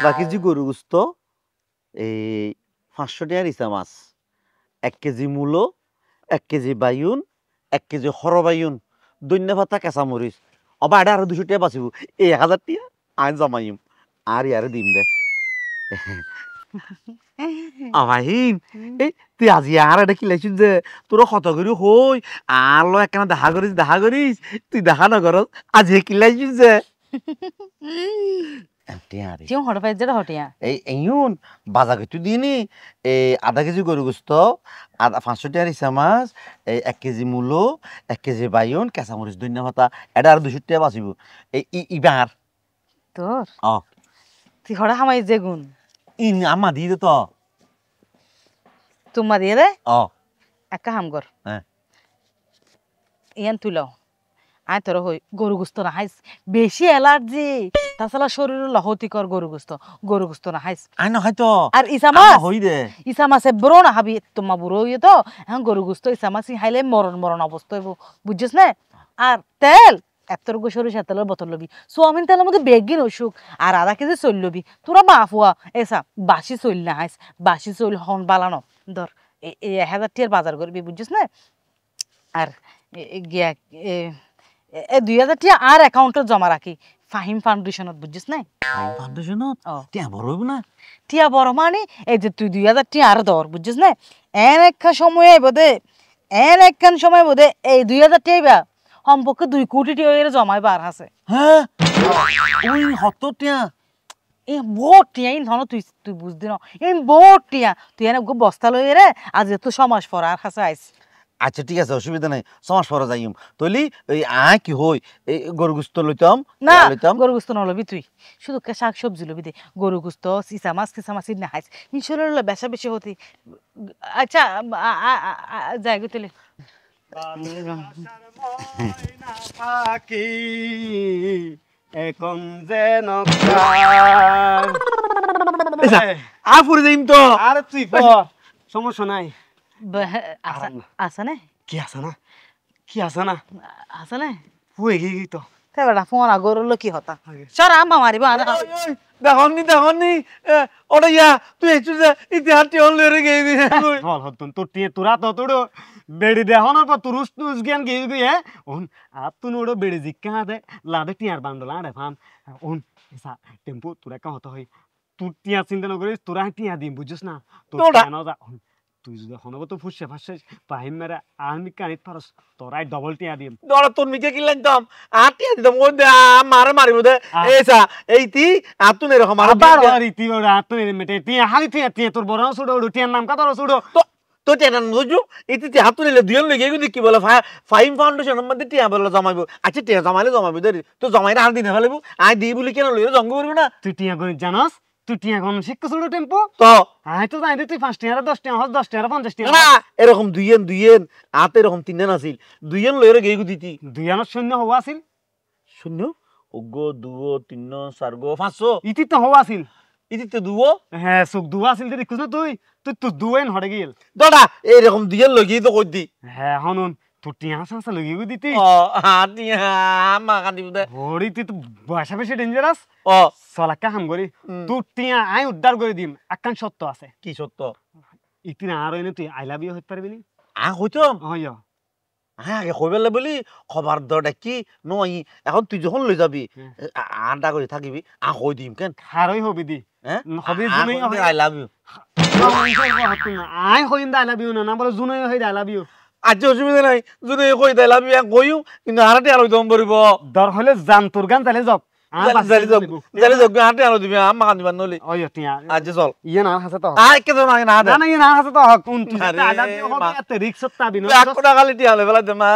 বাকি যে গরু গুস্ত এই 500 টাকার ইসা মাছ 1 কেজি মূলো 1 কেজি বাইউন 1 কেজি হরবাইউন দৈন্য ভাতা কেঁচা মরিচ অবা এটা আরো 200 টাকা বাঁচিব এই 1000 টাকা আইন জমাইম আর ইয়ারে দিম দে অবাহিম এই তুই আজি আর এটা কি লাইছিস যে তোর কত করি হই আর লো একখানা দেখা করিস তুই দেখা না করস আজি কি লাইছিস যে জিও হড় পাই যেটা হটিয়া এই এইউন বাজার কিছু দিনি এই আধা কেজি গরু গোস্ত 500 টাকার ইসা মাছ এই 1 কেজি মূলো 1 কেজি বাইউন কেঁচা মরিচ ধনিয়া পাতা এটা আর 200 টাকা বাঁচিব এই ইবার তোর অ তুই হড়া হামাই যে গুণ ইন আমা দিয়ে দে তো তোমা দিয়ে রে অ একটা হাম কর হ্যাঁ ইয়ান তুলো আয় তোর হই গরু গুস্ত না খাইস বেশি অ্যালার্জি তাছাড়া শরীরে লহতিকর গরু গুস্ত না খাইস আই না হয়তো আর ইসা মাছ হই দে ইসা মাছে বড় না হাবি তোমা বুড়ো হইয়ে তো এখন গরু গুস্ত ইসা মাছ খাইলে মরণ অবস্থা হইব বুঝছিস না আর তেল এতর গো সরিষার তেলের বোতল লবি সোয়াবিন তেলের মধ্যে বেগিন অসুখ আর আধা কেজি চল লবি তোরা বাফুয়া এসা বাসি চল না খাইস বাসি চল হন বালানো ধর এই 1000 টাকার বাজার করবি বুঝছিস না আর গিয়া 2000 টাকা আর অ্যাকাউন্টে জমা রাখি ফাহিম ফাউন্ডেশনত বুঝছিস না ফাউন্ডেশনত টিয়া বড় হইব না টিয়া বড় মানে এই যে তুই 2000 টাকা আর ধর বুঝছিস না একখান সময় বোধে এই 2000 টাকা সম্পর্কে 2 কোটি টাকা এর জমাই বার আছে হ্যাঁ ওই 70 টাকা এই বহুত টিয়া ইন ধন তুই বুঝদি না এই বহুত টিয়া তুই এনে বস্তা লই রে আজ এত সমাজ পর আর কাছে আইস আচ্ছা ঠিক আছে অসুবিধা নাই সমাজ পড়া যাইম তলি ওই আয় কি হই এই গরু গুস্ত লইতাম না গরু গুস্ত নলবি তুই শুধু শাক সবজি লবি দে গরু গুস্ত সিসা মাছ না খাইস ইনশাল্লাহ বেশা বেশি হতি আচ্ছা যাই গো তেলে থাকি এখন যেন আর পরে যাইম তো আরে তুই সমস্যা নাই আছে না কি আছে না আছে না হয়ে গিয়ে তো বেটা ফোন আগরলো কি হতা সর আম্মা মারিব দেখনি ওটা ইয়া তুই একটু ইতিহাস টিয়ন লয়ে গিয়ে বল হতন তোর টিয়ে তোরা তো তোর বেড়ি দেহনের পর তুরুস তুস জ্ঞান গিয়ে গিয়ে ওন আর তুন ওড়ো বেড়ি জিক্কা দে লাদে টিয়ার বান্ডলা রে ফাম ওন এসা টেম্পো তোরা কা হতো হই তুই টিয়া চিন্তা না করিস তোরা টিয়া দিম বুঝছিস না তোর না যা তুই যদি হনব তো ফুসে ফাসে পাহিম মেরে আমি কানিত পারস তোরাই ডবল টিয়া দিম দড়া তোর মিকে কি লাইতাম আর টিয়া দিতাম ওই দে মারে মারিব দে এসা এইতি আতুন এরকম আর আবার ইতি ওরা আতুন মেটে টিয়া হালি টিয়া তোর বড় ছুড়ো টিয়ার নাম কাতর ছুড়ো তো টেনা নজু ইতি হাতু নিলে দুজন লগে কিন্তু কি বলে ফাইম ফাউন্ডেশনের মধ্যে টিয়া বলে জমাইবো আচ্ছা টিয়া জমাইলে জমাইবো দে তো জমাইরা আর দিনে ফেলাবো আই দি বলি কেন লইরে জঙ্গ করবো না তুই টিয়া গণিত জানাস তুই টিয়া গণিত শিখতে ছুড়ো টেম্পো তো আই তো জানি তুই 5 টিয়া 10 টিয়া 10 টিয়া 50 টিয়া না এরকম দুইয়েন আতে এরকম তিনজন আছিল দুইজন লইরে গেই দিতি দুইয়ানোর শূন্য হওয়া আছিল শূন্য ওগো দুও তিন চার গো 500 ইতি তো হওয়া আছিল ইতি তো দুও হ্যাঁ সুখ দুয়া আছিল দেখছ না তুই তো দুয়েন হড়ে গিল দাদা এরকম দুইজন লগেই তো কই দি হ্যাঁ হনুন তোর টিয়া সাঁসা লগিয়ে দিতি ও টিয়া মা কান্দি দে হরি তুই তো বয়সা বেশি ডেঞ্জারাস ও সলাকা হাম করি তোর টিয়া আই উদ্ধার করে দিম আকান সত্য আছে কি সত্য ইতিনা আর এনে তুই আই লাভ ইউ হইতে পারবি নি হইতাম হয় আগে কইবেলে বলি খবর দড় কি নই এখন তুই যখন লই যাবি আন্ডা করে থাকিবি কই দিম কেন খারই হবি দি হ্যাঁ হবি জুনই আই লাভ ইউ আই হইন আই লাভ ইউ না বলে জুনই হই আই লাভ ইউ আজ অসুবিধা নাই যদি কই আই লাভ ইউ কইও কিন্তু আরাতে আলো দম পড়িব দর হলে জান তোর গান তালে যাক জালি যোগ হাতে আলো দিবি আমা কান দিবা নলি ওই টিয়া আজ চল ইয়ে না হাসে তো আই কে না না না ইয়ে না হাসে তো কোন তুই আই লাভ ইউ হবে এত রিক্সত পাবি না 1 টাকা খালি টিয়া হলে বেলা দে মা